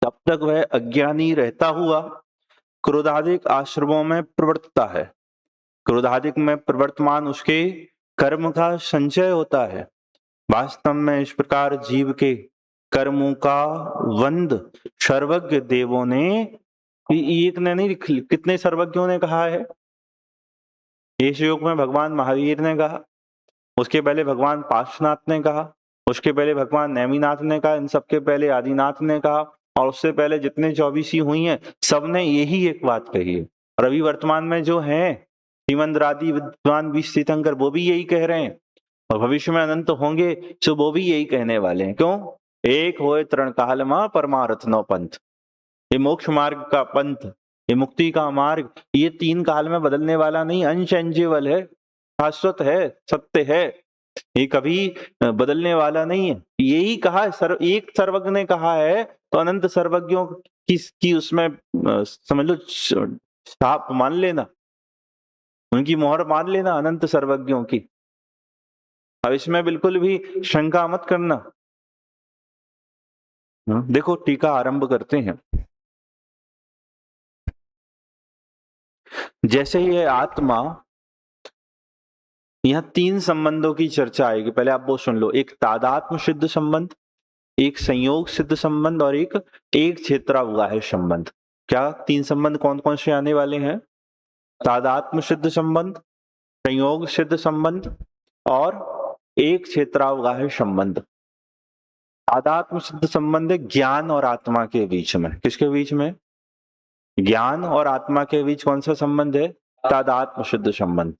तब तक वह अज्ञानी रहता हुआ क्रोधादिक आश्रमों में प्रवर्तता है। क्रोधादिक में प्रवर्तमान उसके कर्म का संचय होता है। वास्तव में इस प्रकार जीव के कर्मों का वंद सर्वज्ञ देवों ने, एक ने नहीं, कितने सर्वज्ञों ने कहा है। इस युग में भगवान महावीर ने कहा, उसके पहले भगवान पार्श्वनाथ ने कहा, उसके पहले भगवान नेमिनाथ ने कहा, इन सबके पहले आदिनाथ ने कहा, और उससे पहले जितने 24 हुई हैं, सबने यही एक बात कही है। और अभी वर्तमान में जो है हिमंद्रादि विद्वान भी तीर्थंकर, वो भी यही कह रहे हैं, और भविष्य में अनंत होंगे तो वो भी यही कहने वाले हैं। क्यों? एक होए तरण काल मा परमार्थ नो पंथ। ये मोक्ष मार्ग का पंथ, ये मुक्ति का मार्ग, ये 3 काल में बदलने वाला नहीं, अनचेंजेबल है, शाश्वत है, सत्य है, ये कभी बदलने वाला नहीं है। यही कहा है, एक सर्वज्ञ ने कहा है, तो अनंत सर्वज्ञों की उसमें समझ लो छाप मान लेना, उनकी मोहर मान लेना अनंत सर्वज्ञों की। अब इसमें बिल्कुल भी शंका मत करना। देखो टीका आरंभ करते हैं। जैसे ही है आत्मा, यहां 3 संबंधों की चर्चा आएगी। पहले आप वो सुन लो, एक तादात्म्य सिद्ध संबंध, एक संयोग सिद्ध संबंध, और एक क्षेत्रावगाह्य संबंध। क्या 3 संबंध कौन कौन से आने वाले हैं? तादात्म्य सिद्ध संबंध, संयोग सिद्ध संबंध, और एक क्षेत्रावगाह्य संबंध। तादात्म्य सिद्ध संबंध है ज्ञान और आत्मा के बीच में। किसके बीच में? ज्ञान और आत्मा के बीच कौन सा संबंध है? तादात्म्य सिद्ध संबंध।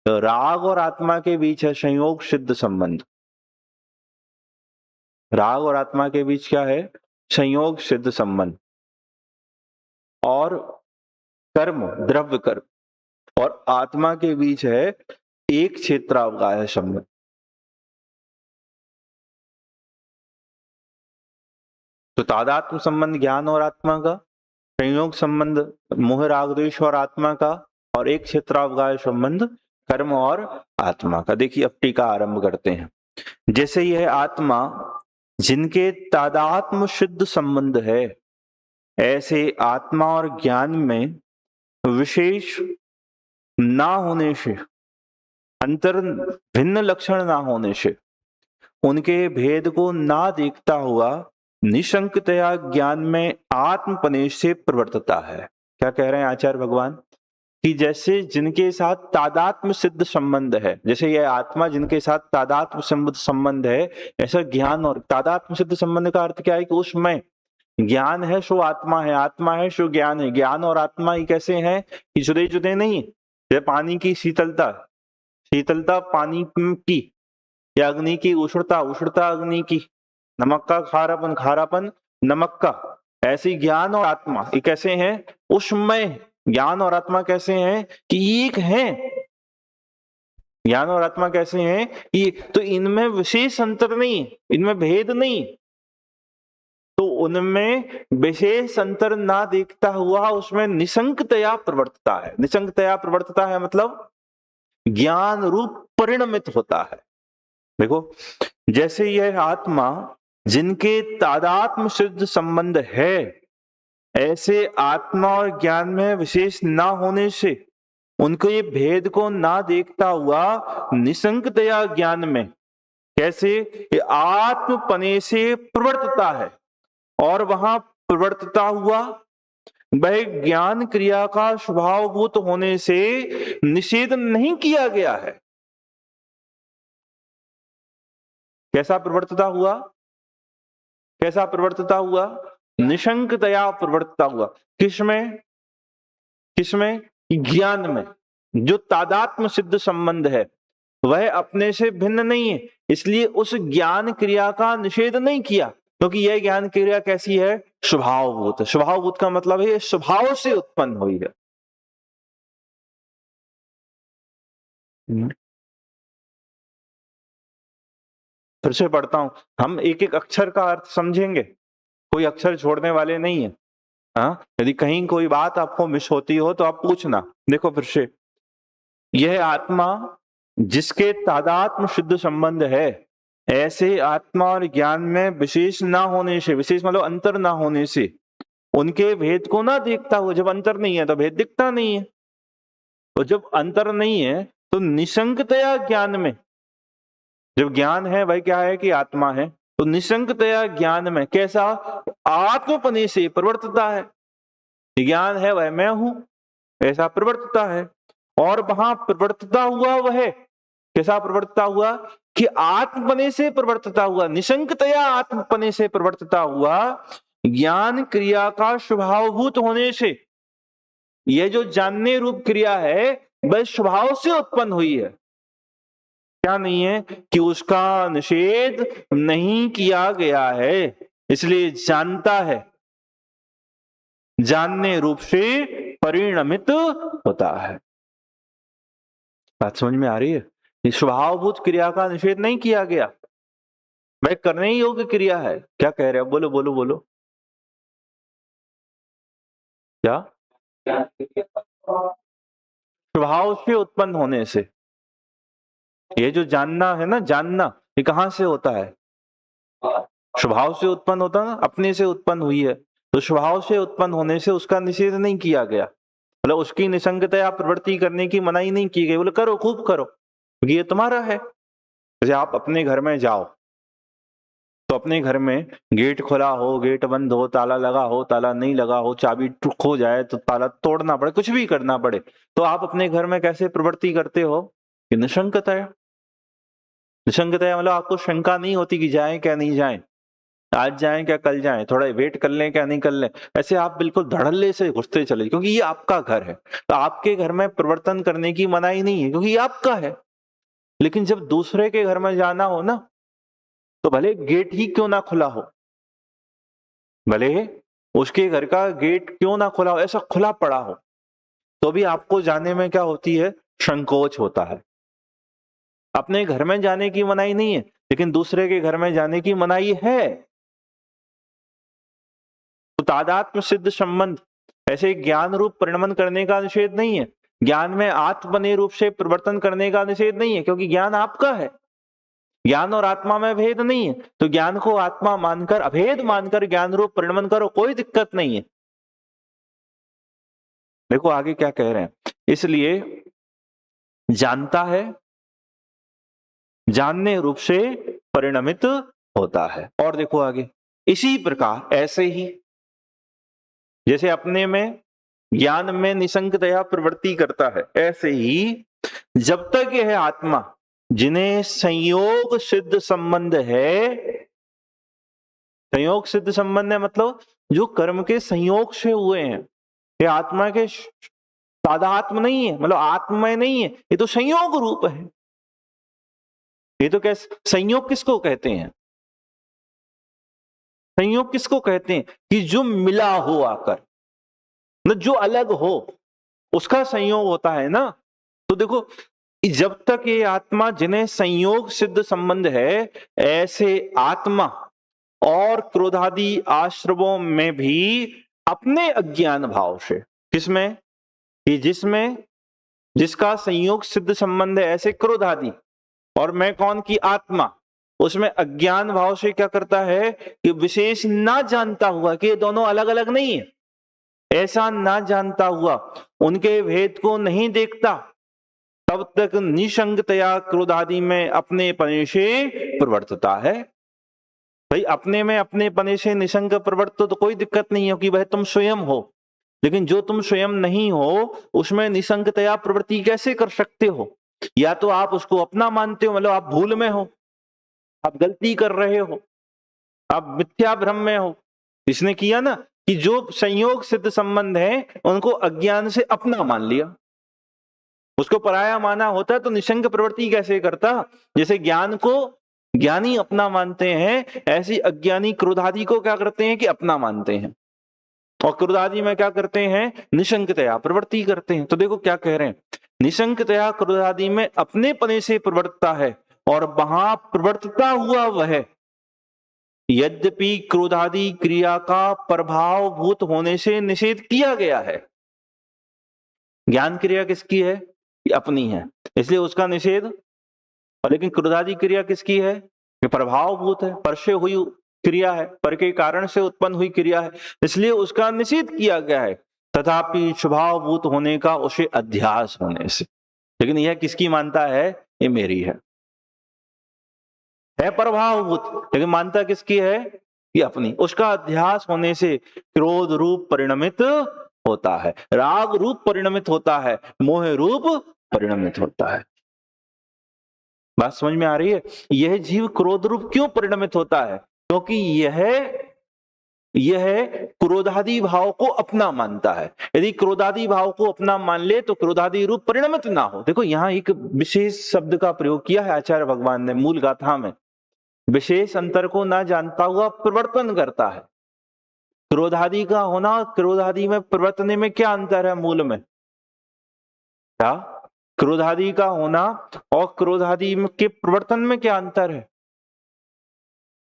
तो राग और आत्मा के बीच है संयोग सिद्ध संबंध। राग और आत्मा के बीच क्या है? संयोग सिद्ध संबंध। और कर्म, द्रव्य कर्म और आत्मा के बीच है एक क्षेत्रावगाह्य संबंध। तो तादात्म्य संबंध ज्ञान और आत्मा का, संयोग संबंध मोह राग द्वेष और आत्मा का, और एक क्षेत्रावगाह्य संबंध कर्म और आत्मा का। देखिए अब टीका आरंभ करते हैं। जैसे यह आत्मा जिनके तादात्म्य सिद्ध संबंध है, ऐसे आत्मा और ज्ञान में विशेष ना होने से, अंतर भिन्न लक्षण ना होने से, उनके भेद को ना देखता हुआ निशंकतया ज्ञान में आत्मपने से प्रवर्तता है। क्या कह रहे हैं आचार्य भगवान कि जैसे जिनके साथ तादात्म्य सिद्ध संबंध है, जैसे ये आत्मा जिनके साथ तादात्म्य सिद्ध संबंध है, ऐसा ज्ञान और तादात्म्य सिद्ध संबंध का अर्थ क्या है कि उसमें ज्ञान है सो आत्मा है, आत्मा है सो ज्ञान है। ज्ञान और आत्मा ही कैसे हैं कि जुदे जुदे नहीं। जैसे पानी की शीतलता, शीतलता पानी की, या अग्नि की उष्णता, उष्णता अग्नि की, नमक का खारापन, खारापन नमक का। ऐसे ज्ञान और आत्मा ये कैसे हैं? उसमय। ज्ञान और आत्मा कैसे हैं कि एक हैं। ज्ञान और आत्मा कैसे हैं कि तो इनमें विशेष अंतर नहीं, इनमें भेद नहीं, तो उनमें विशेष अंतर ना देखता हुआ उसमें निसंकतया प्रवर्तता है। निसंकतया प्रवर्तता है मतलब ज्ञान रूप परिणमित होता है। देखो, जैसे यह आत्मा जिनके तादात्म्य सिद्ध संबंध है, ऐसे आत्मा और ज्ञान में विशेष ना होने से उनको ये भेद को ना देखता हुआ निसंकतया ज्ञान में कैसे ये आत्मपने से प्रवर्तता है, और वहां प्रवर्तता हुआ वह ज्ञान क्रिया का स्वभावभूत होने से निषेध नहीं किया गया है। कैसा प्रवर्तता हुआ? कैसा प्रवर्तता हुआ? निशंकतया प्रवर्तता हुआ। किसमें? किसमें? ज्ञान में। जो तादात्म्य सिद्ध संबंध है वह अपने से भिन्न नहीं है, इसलिए उस ज्ञान क्रिया का निषेध नहीं किया, क्योंकि यह ज्ञान क्रिया कैसी है? स्वभावभूत। स्वभावभूत का मतलब है स्वभाव से उत्पन्न हुई है। फिर से पढ़ता हूं, हम एक एक अक्षर का अर्थ समझेंगे, कोई अक्षर छोड़ने वाले नहीं है। हाँ, यदि कहीं कोई बात आपको मिस होती हो तो आप पूछना। देखो फिर से, यह आत्मा जिसके तादात्म्य शुद्ध संबंध है, ऐसे आत्मा और ज्ञान में विशेष ना होने से, विशेष मतलब अंतर ना होने से, उनके भेद को ना देखता हुआ, जब अंतर नहीं है तो भेद दिखता नहीं है, तो जब अंतर नहीं है तो निसंकतया ज्ञान में, जब ज्ञान है वह क्या है कि आत्मा है, तो निसंकतया ज्ञान में कैसा? आत्मपने से प्रवर्तता है। ज्ञान है वह मैं हूं, ऐसा प्रवर्तता है। और वहां प्रवर्तता हुआ वह कैसा प्रवर्तता हुआ कि आत्मपने से प्रवर्तता हुआ, निसंकतया आत्मपने से प्रवर्तता हुआ ज्ञान क्रिया का स्वभावभूत होने से। यह जो जानने रूप क्रिया है वह स्वभाव से उत्पन्न हुई है। क्या नहीं है कि उसका निषेध नहीं किया गया है, इसलिए जानता है, जानने रूप से परिणमित होता है। बात समझ में आ रही है? ये स्वभावभूत क्रिया का निषेध नहीं किया गया, वह करने योग्य क्रिया है। क्या कह रहे हो? बोलो बोलो बोलो। क्या? स्वभाव से उत्पन्न होने से। ये जो जानना है ना, जानना ये कहां से होता है? स्वभाव से उत्पन्न होता ना, अपने से उत्पन्न हुई है, तो स्वभाव से उत्पन्न होने से उसका निषेध नहीं किया गया, मतलब उसकी निसंगतया प्रवृत्ति करने की मनाही नहीं की गई। बोले करो, खूब करो, क्योंकि ये तुम्हारा है। जैसे आप अपने घर में जाओ तो अपने घर में गेट खुला हो, गेट बंद हो, ताला लगा हो, ताला नहीं लगा हो, चाबी खो जाए तो ताला तोड़ना पड़े, कुछ भी करना पड़े, तो आप अपने घर में कैसे प्रवृत्ति करते हो? कि निसंकतया। निसंकतया मतलब आपको शंका नहीं होती कि जाएं क्या नहीं जाएं, आज जाएं क्या कल जाएं, थोड़ा वेट कर लें क्या नहीं कर लें, ऐसे आप बिल्कुल धड़ल्ले से घुसते चले, क्योंकि ये आपका घर है। तो आपके घर में परिवर्तन करने की मनाही नहीं है, क्योंकि ये आपका है। लेकिन जब दूसरे के घर में जाना हो ना, तो भले गेट ही क्यों ना खुला हो, भले उसके घर का गेट क्यों ना खुला हो, ऐसा खुला पड़ा हो, तो भी आपको जाने में क्या होती है? संकोच होता है। अपने घर में जाने की मनाही नहीं है, लेकिन दूसरे के घर में जाने की मनाही है। तो तादात्म्य सिद्ध संबंध ऐसे ज्ञान रूप परिणमन करने का निषेध नहीं है, ज्ञान में आत्मने रूप से परिवर्तन करने का निषेध नहीं है, क्योंकि ज्ञान आपका है। ज्ञान और आत्मा में भेद नहीं है, तो ज्ञान को आत्मा मानकर, अभेद मानकर ज्ञान रूप परिणमन करो, कोई दिक्कत नहीं है। देखो आगे क्या कह रहे हैं, इसलिए जानता है, जानने रूप से परिणमित होता है। और देखो आगे, इसी प्रकार ऐसे ही जैसे अपने में ज्ञान में निसंगतया प्रवृत्ति करता है, ऐसे ही जब तक यह आत्मा जिन्हें संयोग सिद्ध संबंध है, संयोग सिद्ध संबंध है मतलब जो कर्म के संयोग से हुए हैं, ये आत्मा के तादात्म नहीं है, मतलब आत्ममय नहीं है, ये तो संयोग रूप है। ये तो कैसे संयोग किसको कहते हैं? संयोग किसको कहते हैं? कि जो मिला हो आकर, मतलब जो अलग हो उसका संयोग होता है ना। तो देखो, जब तक ये आत्मा जिन्हें संयोग सिद्ध संबंध है, ऐसे आत्मा और क्रोधादि आश्रवों में भी अपने अज्ञान भाव से, किसमें? कि जिसमें जिसका संयोग सिद्ध संबंध है, ऐसे क्रोधादि, और मैं कौन? की आत्मा, उसमें अज्ञान भाव से क्या करता है कि विशेष ना जानता हुआ कि ये दोनों अलग अलग नहीं है, ऐसा ना जानता हुआ, उनके भेद को नहीं देखता, तब तक निसंगतया क्रोधादि में अपने पने से प्रवर्तता है। भाई अपने में अपने पने से निसंग प्रवर्त तो कोई दिक्कत नहीं है कि वह तुम स्वयं हो, लेकिन जो तुम स्वयं नहीं हो उसमें निसंगतया प्रवृत्ति कैसे कर सकते हो? या तो आप उसको अपना मानते हो, मतलब आप भूल में हो, आप गलती कर रहे हो, आप मिथ्या भ्रम में हो। इसने किया ना कि जो संयोग सिद्ध संबंध है उनको अज्ञान से अपना मान लिया, उसको पराया माना होता तो निसंग प्रवृत्ति कैसे करता? जैसे ज्ञान को ज्ञानी अपना मानते हैं, ऐसी अज्ञानी क्रोधादि को क्या करते हैं कि अपना मानते हैं, और क्रोधादि में क्या करते हैं? निसंगतया प्रवृत्ति करते हैं। तो देखो क्या कह रहे हैं, निसंगतया क्रोधादि में अपने पने से प्रवर्तता है, और वहां प्रवर्तता हुआ वह यद्यपि क्रोधादि क्रिया का प्रभाव भूत होने से निषेध किया गया है। ज्ञान क्रिया किसकी है? अपनी है, इसलिए उसका निषेध। और लेकिन क्रोधादि क्रिया किसकी है? प्रभाव भूत है, पर से हुई क्रिया है, पर के कारण से उत्पन्न हुई क्रिया है, इसलिए उसका निषेध किया गया है। तथापि स्वभाव भूत होने का उसे अध्यास होने से, लेकिन यह किसकी मानता है? ये मेरी है प्रभावभूत, लेकिन मानता किसकी है? ये अपनी। उसका अध्यास होने से क्रोध रूप परिणमित होता है, राग रूप परिणमित होता है, मोह रूप परिणमित होता है। बात समझ में आ रही है? यह जीव क्रोध रूप क्यों परिणमित होता है? क्योंकि यह क्रोधादि भाव को अपना मानता है। यदि क्रोधादि भाव को अपना मान ले तो क्रोधादि रूप परिणमित ना हो। देखो यहां एक विशेष शब्द का प्रयोग किया है आचार्य भगवान ने मूल गाथा में, विशेष अंतर को ना जानता हुआ प्रवर्तन करता है। क्रोधादि का होना, क्रोधादि में प्रवर्तने में क्या अंतर है? मूल में क्या? क्रोधादि का होना और क्रोधादि के प्रवर्तन में क्या अंतर है?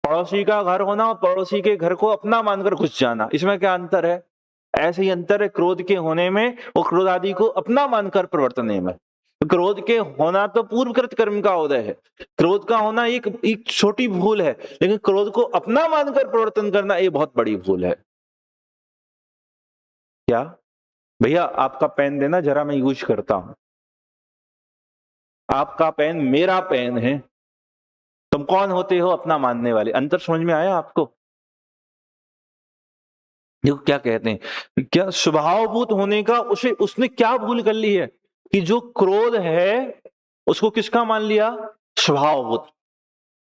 पड़ोसी का घर होना और पड़ोसी के घर को अपना मानकर घुस जाना, इसमें क्या अंतर है? ऐसे ही अंतर है क्रोध के होने में और क्रोधादि को अपना मानकर प्रवर्तने में। क्रोध के होना तो पूर्वकृत कर्म का उदय है, क्रोध का होना एक छोटी भूल है, लेकिन क्रोध को अपना मानकर प्रवर्तन करना ये बहुत बड़ी भूल है। क्या भैया आपका पेन देना जरा, मैं यूज करता हूं। आपका पेन मेरा पेन है, तुम कौन होते हो अपना मानने वाले? अंतर समझ में आया आपको? देखो क्या कहते हैं, क्या स्वभावभूत होने का उसने क्या भूल कर ली है कि जो क्रोध है उसको किसका मान लिया? स्वभावभूत।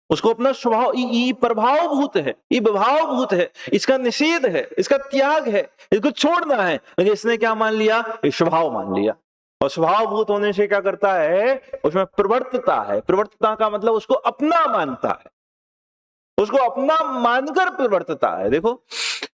उसको अपना स्वभाव, ये प्रभावभूत है, ये विभावभूत है, इसका निषेध है, इसका त्याग है, इसको छोड़ना है, लेकिन इसने क्या मान लिया? ये स्वभाव मान लिया। और स्वभावभूत होने से क्या करता है? उसमें प्रवर्तता है। प्रवर्तता का मतलब उसको अपना मानता है, उसको अपना मानकर प्रवर्तता है। देखो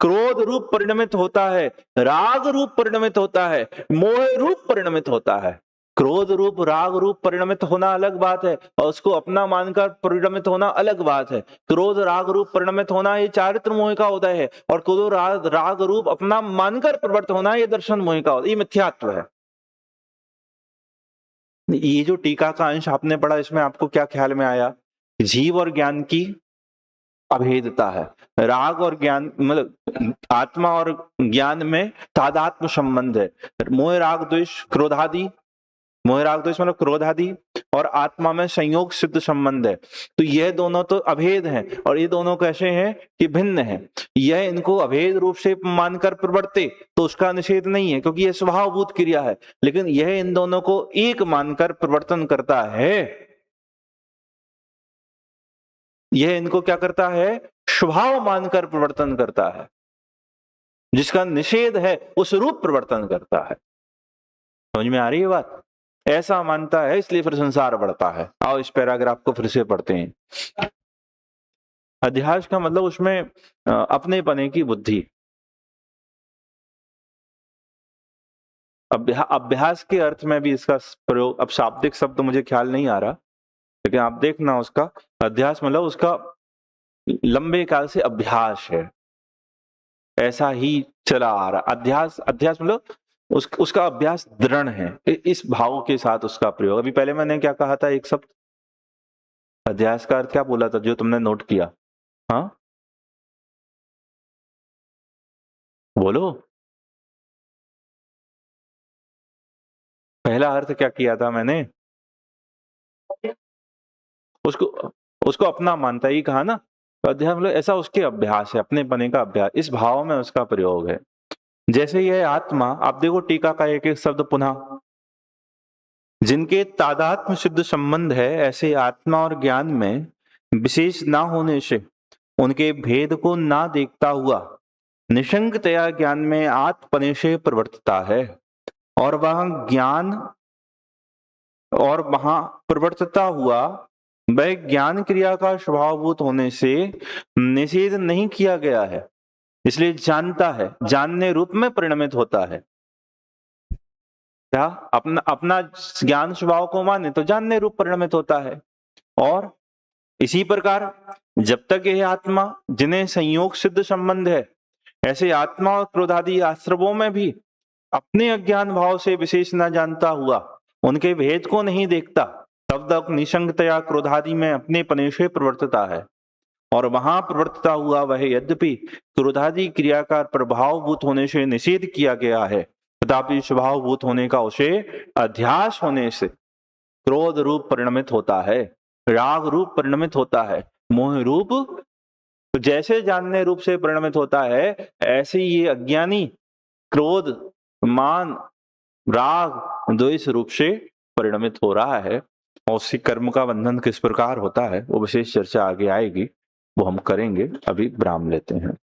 क्रोध रूप परिणमित होता है, राग रूप परिणमित होता है, मोह रूप परिणमित होता है। क्रोध रूप राग रूप परिणमित होना अलग बात है, और उसको अपना मानकर परिणमित होना अलग बात है। क्रोध राग रूप परिणमित होना ये चारित्र मोह का उदय है, और क्रोध राग रूप अपना मानकर प्रवृत्त होना ये दर्शन मोह का उदय, ये मिथ्यात्व है। ये जो टीका का अंश आपने पढ़ा, इसमें आपको क्या ख्याल में आया? जीव और ज्ञान की अभेदता है, राग और ज्ञान मतलब आत्मा और ज्ञान में तादात्म्य संबंध है। मोह राग द्वेष क्रोधादि, मोह राग द्वेष मतलब क्रोधादि, और आत्मा में संयोग सिद्ध संबंध है। तो यह दोनों तो अभेद हैं, और ये दोनों कैसे हैं कि भिन्न हैं। यह इनको अभेद रूप से मानकर प्रवर्ते तो उसका निषेध नहीं है, क्योंकि यह स्वभावभूत क्रिया है। लेकिन यह इन दोनों को एक मानकर प्रवर्तन करता है, यह इनको क्या करता है, स्वभाव मानकर प्रवर्तन करता है। जिसका निषेध है उस रूप प्रवर्तन करता है। समझ में आ रही है बात? ऐसा मानता है, इसलिए फिर संसार बढ़ता है। आओ इस पैराग्राफ को फिर से पढ़ते हैं। अध्यास का मतलब उसमें अपने पने की बुद्धि। अभ्यास के अर्थ में भी इसका प्रयोग, अब शाब्दिक शब्द मुझे ख्याल नहीं आ रहा, लेकिन आप देखना उसका अध्यास मतलब उसका लंबे काल से अभ्यास है, ऐसा ही चला आ रहा। अध्यास मतलब उसका अभ्यास दृढ़ है, इस भाव के साथ उसका प्रयोग। अभी पहले मैंने क्या कहा था, एक शब्द अध्यास का अर्थ क्या बोला था जो तुमने नोट किया? हाँ बोलो, पहला अर्थ क्या किया था मैंने? उसको अपना मानता ही कहा ना। अध्यास मतलब ऐसा उसके अभ्यास है, अपने बने का अभ्यास, इस भाव में उसका प्रयोग है। जैसे यह आत्मा, आप देखो टीका का एक एक शब्द पुनः, जिनके तादात्म्य सिद्ध संबंध है, ऐसे आत्मा और ज्ञान में विशेष ना होने से उनके भेद को ना देखता हुआ निशंकतया ज्ञान में आत्मपने से प्रवर्तता है, और वहां प्रवर्तता हुआ वह ज्ञान क्रिया का स्वभावभूत होने से निषेध नहीं किया गया है, इसलिए जानता है, जानने रूप में परिणमित होता है। क्या अपना ज्ञान स्वभाव को माने तो जानने रूप परिणमित होता है। और इसी प्रकार जब तक यह आत्मा, जिन्हें संयोग सिद्ध संबंध है, ऐसे आत्मा और क्रोधादि आश्रवों में भी अपने अज्ञान भाव से विशेष न जानता हुआ उनके भेद को नहीं देखता, तब तक निसंगतया क्रोधादि में अपने पने से प्रवर्तता है, और वहां प्रवर्तता हुआ वह यद्यपि क्रोधादि क्रिया का प्रभावभूत होने से निषेध किया गया है, तथापि स्वभावभूत होने का उसे अध्यास होने से क्रोध रूप परिणमित होता है, राग रूप परिणमित होता है, मोह रूप, तो जैसे जानने रूप से परिणमित होता है, ऐसे ये अज्ञानी क्रोध, मान, राग, द्वेष रूप से परिणमित हो रहा है। और उसी कर्म का बंधन किस प्रकार होता है वो विशेष चर्चा आगे आएगी, वो हम करेंगे। अभी विराम लेते हैं।